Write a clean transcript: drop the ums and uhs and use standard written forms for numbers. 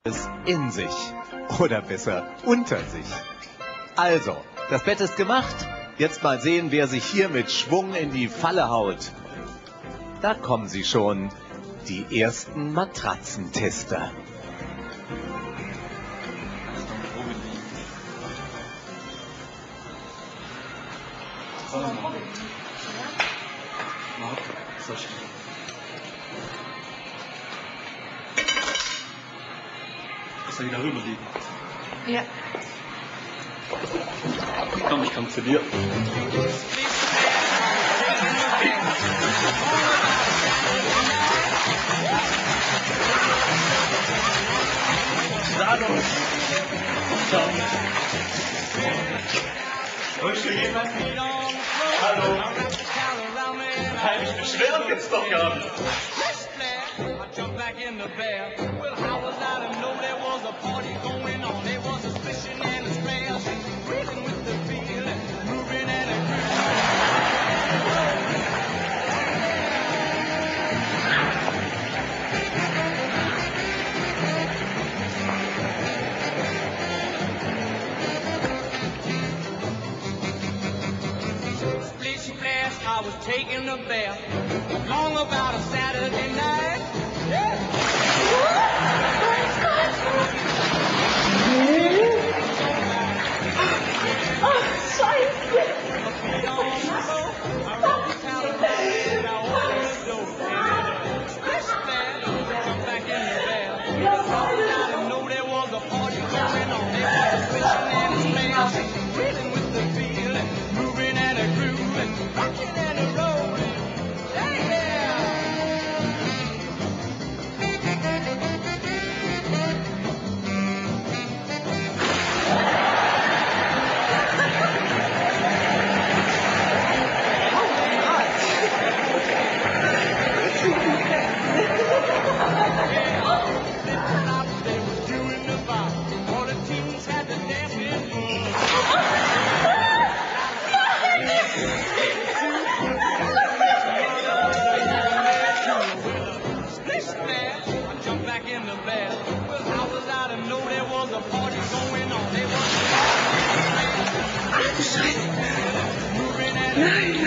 es in sich. Oder besser unter sich. Also, das Bett ist gemacht. Jetzt mal sehen, wer sich hier mit Schwung in die Falle haut. Da kommen sie schon, die ersten Matratzentester. Dass er wieder rüber liegen. Ja. Komm, ich komm zu dir. Hallo. Hallo. Heimlich beschweren gibt's doch gar nicht. I was taking a bath long about a Saturday night. Yeah. Oh, Scheiße. Nein.